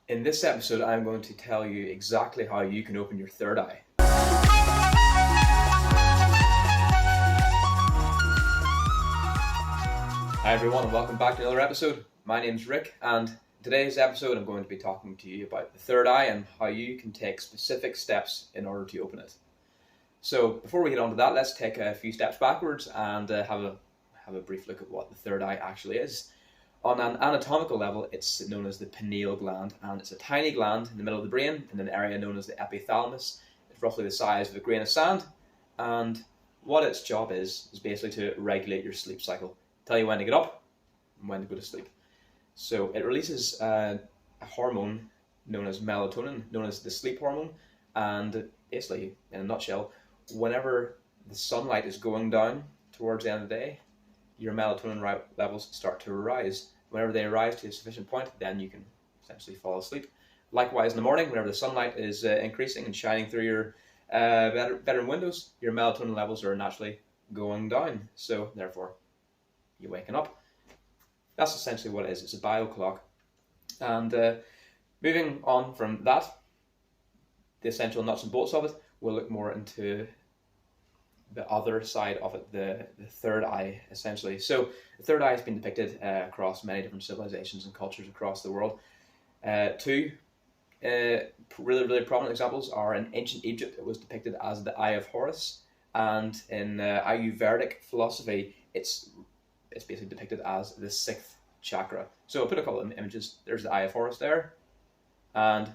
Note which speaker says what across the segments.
Speaker 1: In this episode, I'm going to tell you exactly how you can open your third eye. Hi everyone, and welcome back to another episode. My name's Rick, and in today's episode I'm going to be talking to you about the third eye and how you can take specific steps in order to open it. So before we get on to that, let's take a few steps backwards and have a brief look at what the third eye actually is. On an anatomical level, it's known as the pineal gland, and it's a tiny gland in the middle of the brain in an area known as the epithalamus. It's roughly the size of a grain of sand, and what its job is basically to regulate your sleep cycle, tell you when to get up and when to go to sleep. So it releases a hormone known as melatonin, known as the sleep hormone, and basically, in a nutshell, whenever the sunlight is going down towards the end of the day, your melatonin levels start to rise. Whenever they rise to a sufficient point, then you can essentially fall asleep. Likewise, in the morning, whenever the sunlight is increasing and shining through your bedroom windows, your melatonin levels are naturally going down. So therefore, you're waking up. That's essentially what it is. It's a bio clock. And moving on from that, the essential nuts and bolts of it, we'll look more into the other side of it, the third eye, essentially. So the third eye has been depicted across many different civilizations and cultures across the world. Two really prominent examples are in ancient Egypt. It was depicted as the Eye of Horus, and in Ayurvedic philosophy, it's basically depicted as the sixth chakra. So I'll put a couple of images. There's the Eye of Horus there, and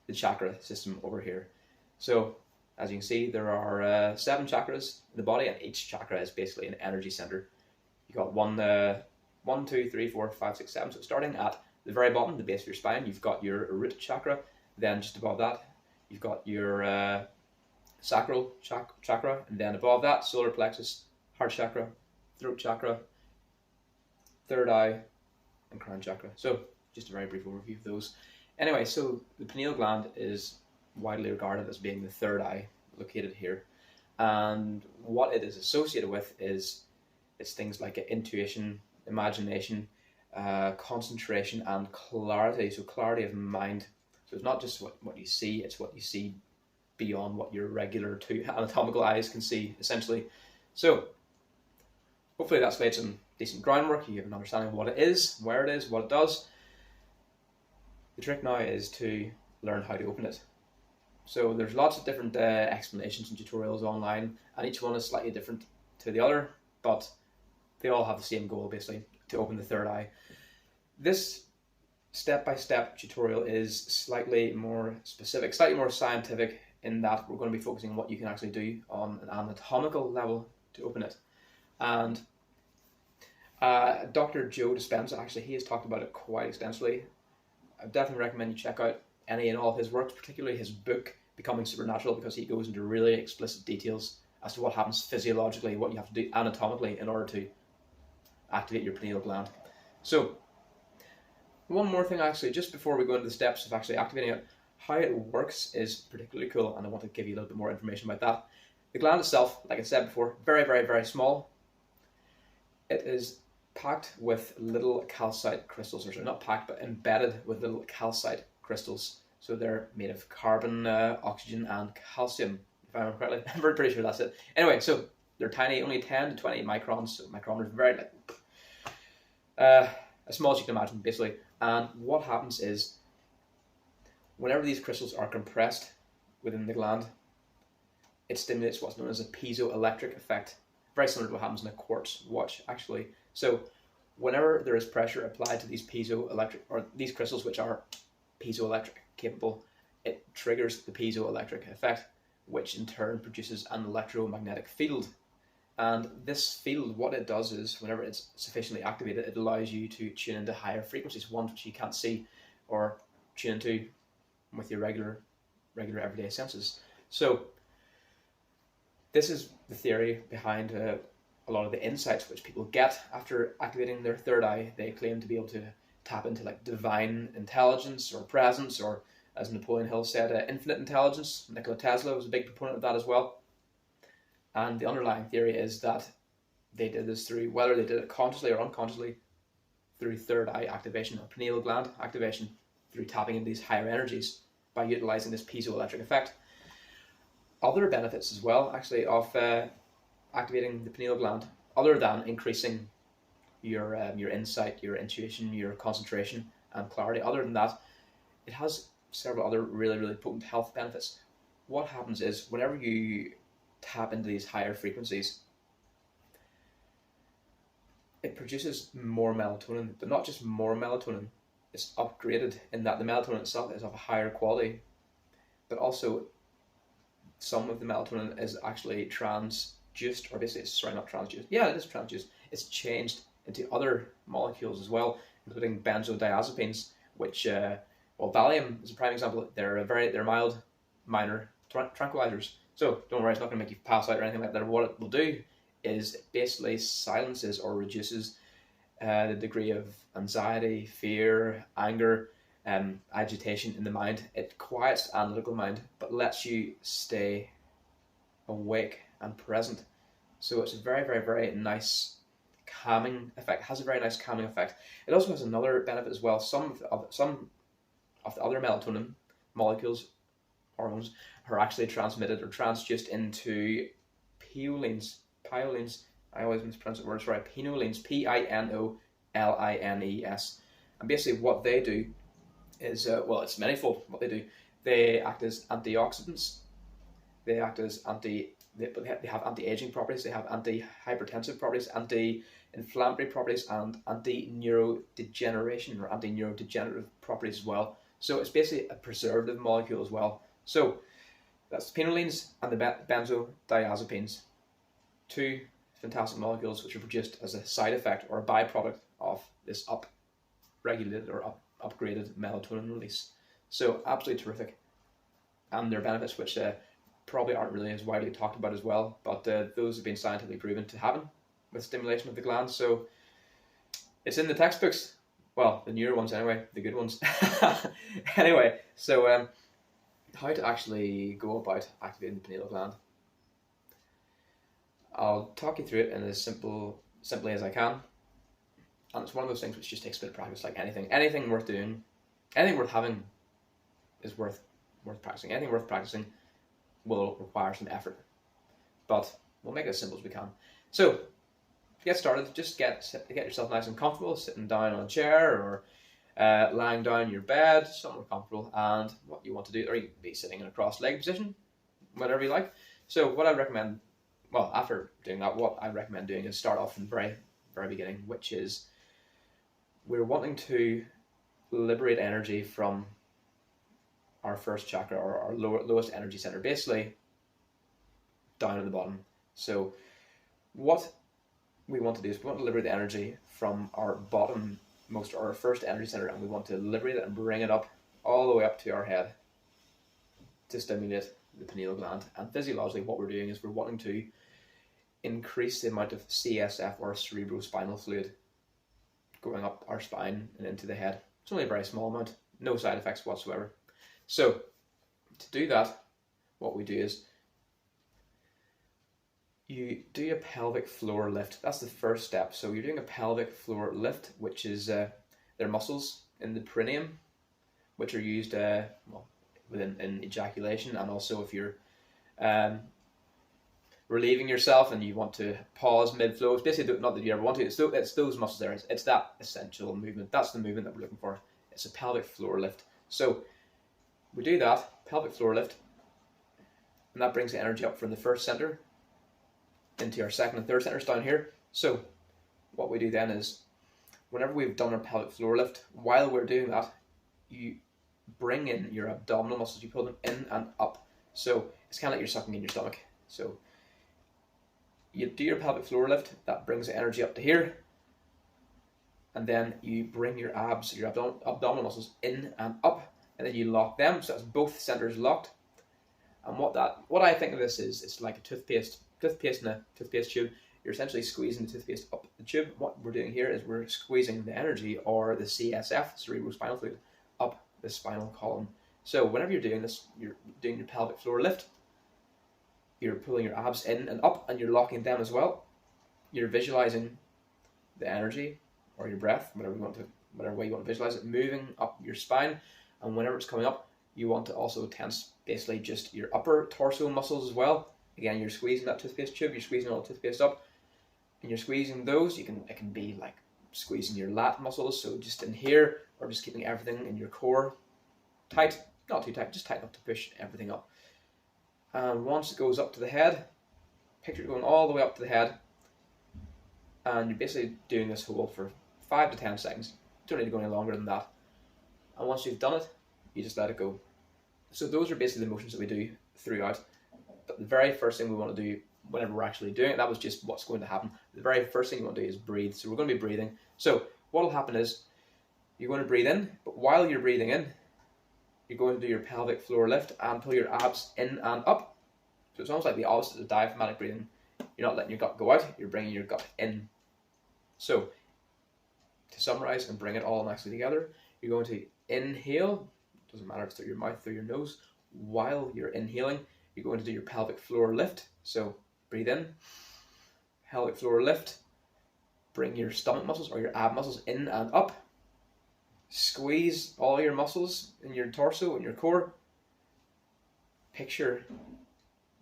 Speaker 1: the chakra system over here. So as you can see, there are 7 chakras in the body, and each chakra is basically an energy center. You've got 1, 2, 3, 4, 5, 6, 7. So starting at the very bottom, the base of your spine, you've got your root chakra. Then just above that, you've got your sacral chakra. And then above that, solar plexus, heart chakra, throat chakra, third eye, and crown chakra. So just a very brief overview of those. Anyway, so the pineal gland is widely regarded as being the third eye, located here, and what it is associated with is it's things like intuition, imagination, concentration, and clarity. So clarity of mind. So it's not just what you see, it's what you see beyond what your regular two anatomical eyes can see, essentially. So hopefully that's laid some decent groundwork. You have an understanding of what it is, where it is, what it does. The trick now is to learn how to open it. So there's lots of different explanations and tutorials online, and each one is slightly different to the other, but they all have the same goal, basically, to open the third eye. This step-by-step tutorial is slightly more specific, slightly more scientific, in that we're going to be focusing on what you can actually do on an anatomical level to open it. And Dr. Joe Dispenza, actually, he has talked about it quite extensively. I definitely recommend you check out any and all of his works, particularly his book, Becoming Supernatural, because he goes into really explicit details as to what happens physiologically, what you have to do anatomically in order to activate your pineal gland. So, one more thing actually, just before we go into the steps of actually activating it, how it works is particularly cool, and I want to give you a little bit more information about that. The gland itself, like I said before, very small. It is packed with little calcite crystals, or sorry, not packed, but embedded with little calcite crystals. So they're made of carbon, oxygen, and calcium, if I remember correctly. I'm pretty sure that's it. Anyway, so they're tiny, only 10 to 20 microns. So micrometers, very as small as you can imagine, basically. And what happens is, whenever these crystals are compressed within the gland, it stimulates what's known as a piezoelectric effect. Very similar to what happens in a quartz watch, actually. So whenever there is pressure applied to these piezoelectric, or these crystals which are piezoelectric capable, it triggers the piezoelectric effect, which in turn produces an electromagnetic field. And this field, what it does is, whenever it's sufficiently activated, it allows you to tune into higher frequencies, ones which you can't see or tune into with your regular everyday senses. So this is the theory behind a lot of the insights which people get after activating their third eye. They claim to be able to tap into like divine intelligence or presence, or as Napoleon Hill said, infinite intelligence. Nikola Tesla was a big proponent of that as well. And the underlying theory is that they did this through, whether they did it consciously or unconsciously, through third eye activation or pineal gland activation. through tapping into these higher energies by utilizing this piezoelectric effect. Other benefits as well, actually, of activating the pineal gland, other than increasing your insight, your intuition, your concentration and clarity. Other than that, it has several other really, really potent health benefits. What happens is whenever you tap into these higher frequencies, it produces more melatonin, but not just more melatonin, it's upgraded in that the melatonin itself is of a higher quality, but also some of the melatonin is actually transduced, or basically, sorry, not transduced, yeah, it is transduced, it's changed into other molecules as well, including benzodiazepines, which, well, Valium is a prime example. They're mild, minor tranquilizers. So don't worry, it's not going to make you pass out or anything like that. What it will do is it basically silences or reduces the degree of anxiety, fear, anger, agitation in the mind. It quiets the analytical mind, but lets you stay awake and present. So it's a very, very, very nice calming effect. It has a very nice calming effect. It also has another benefit as well. Some of the other melatonin molecules, hormones, are actually transmitted or transduced into pinolines. I always mispronounce the word, sorry. Pinolines, pinolines. And basically what they do is, well, it's manifold what they do. They act as antioxidants. They act as they have anti-aging properties. They have anti-hypertensive properties, anti-inflammatory properties, and anti-neurodegeneration or anti-neurodegenerative properties as well. So it's basically a preservative molecule as well. So that's the pinolines and the benzodiazepines, two fantastic molecules which are produced as a side effect or a byproduct of this upregulated or upgraded melatonin release. So absolutely terrific. And their benefits, which probably aren't really as widely talked about as well, but those have been scientifically proven to happen with stimulation of the glands. So it's in the textbooks. Well, the newer ones anyway, the good ones. Anyway, so how to actually go about activating the pineal gland. I'll talk you through it in as simply as I can. And it's one of those things which just takes a bit of practice, like anything. Anything worth doing, anything worth having is worth practicing. Anything worth practicing will require some effort. But we'll make it as simple as we can. So, to get started, just get yourself nice and comfortable, sitting down on a chair or lying down in your bed, somewhere comfortable, and what you want to do, or you can be sitting in a cross-legged position, whatever you like. So what I recommend, well, after doing that, what I recommend doing is start off from the very, very beginning, which is we're wanting to liberate energy from our first chakra, or our lowest energy center, basically down at the bottom. So what we want to do is we want to liberate the energy from our bottommost, or our first energy center, and we want to liberate it and bring it up all the way up to our head to stimulate the pineal gland. And physiologically what we're doing is we're wanting to increase the amount of CSF, or cerebrospinal fluid, going up our spine and into the head. It's only a very small amount, no side effects whatsoever. So to do that, what we do is you do a pelvic floor lift. That's the first step. So you're doing a pelvic floor lift, which is there are muscles in the perineum, which are used in ejaculation, and also if you're relieving yourself and you want to pause mid-flow. It's basically not that you ever want to. It's those muscles there. It's that essential movement. That's the movement that we're looking for. It's a pelvic floor lift. So we do that pelvic floor lift, and that brings the energy up from the first center into our second and third centers down here. So what we do then is, whenever we've done our pelvic floor lift, while we're doing that, you bring in your abdominal muscles, you pull them in and up. So it's kind of like you're sucking in your stomach. So you do your pelvic floor lift, that brings the energy up to here, and then you bring your abs, your abdominal muscles in and up, and then you lock them, so that's both centers locked. And what I think of this is, it's like a toothpaste in a toothpaste tube. You're essentially squeezing the toothpaste up the tube. What we're doing here is we're squeezing the energy, or the CSF, cerebrospinal fluid, up the spinal column. So whenever you're doing this, you're doing your pelvic floor lift, you're pulling your abs in and up, and you're locking them as well. You're visualizing the energy, or your breath, whatever way you want to visualize it, moving up your spine. and whenever it's coming up, you want to also tense basically just your upper torso muscles as well. Again, you're squeezing that toothpaste tube, you're squeezing all the toothpaste up, and you're squeezing those. It can be like squeezing your lat muscles, so just in here, or just keeping everything in your core tight, not too tight, just tight enough to push everything up. And once it goes up to the head, picture it going all the way up to the head, and you're basically doing this hold for 5 to 10 seconds. You don't need to go any longer than that. And once you've done it, you just let it go. So those are basically the motions that we do throughout. But the very first thing we want to do whenever we're actually doing it, that was just what's going to happen. The very first thing you want to do is breathe. So we're going to be breathing. So what will happen is you're going to breathe in, but while you're breathing in, you're going to do your pelvic floor lift and pull your abs in and up. So it's almost like the opposite of diaphragmatic breathing. You're not letting your gut go out, you're bringing your gut in. So to summarize and bring it all nicely together, you're going to inhale, doesn't matter if it's through your mouth, through your nose. While you're inhaling, you're going to do your pelvic floor lift. So breathe in, pelvic floor lift, bring your stomach muscles or your ab muscles in and up. Squeeze all your muscles in your torso and your core. Picture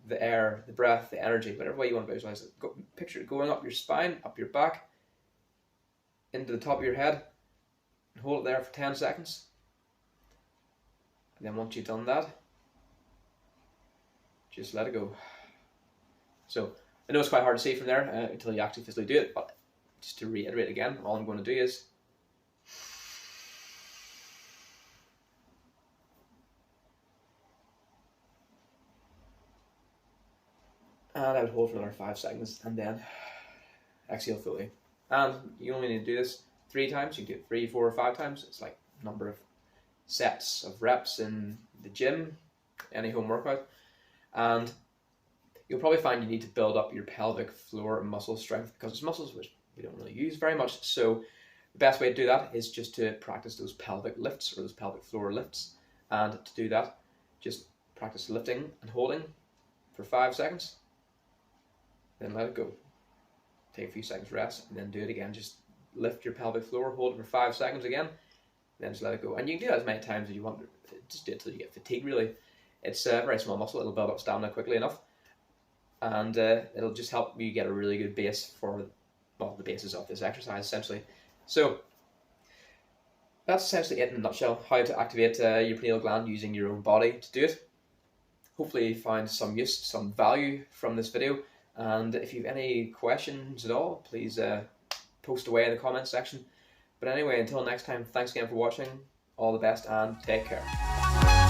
Speaker 1: the air, the breath, the energy, whatever way you want to visualize it. Picture it going up your spine, up your back, into the top of your head, and hold it there for 10 seconds. And then once you've done that, just let it go. So I know it's quite hard to see from there until you actually physically do it, but just to reiterate again, all I'm going to do is and I would hold for another 5 seconds and then exhale fully. And you only need to do this 3 times. You can do it 3, 4, or 5 times. It's like number of sets of reps in the gym, any home workout. And you'll probably find you need to build up your pelvic floor muscle strength because it's muscles which we don't really use very much. So the best way to do that is just to practice those pelvic lifts or those pelvic floor lifts. And to do that, just practice lifting and holding for 5 seconds. Then let it go. Take a few seconds rest and then do it again. Just lift your pelvic floor, hold it for 5 seconds again, then just let it go. And you can do that as many times as you want. Just do it until you get fatigued, really. It's a very small muscle. It'll build up stamina quickly enough. And it'll just help you get a really good base for, well, the basis of this exercise, essentially. So that's essentially it in a nutshell, how to activate your pineal gland using your own body to do it. Hopefully you find some use, some value from this video. And if you have any questions at all, please post away in the comments section. But anyway, until next time, thanks again for watching. All the best and take care.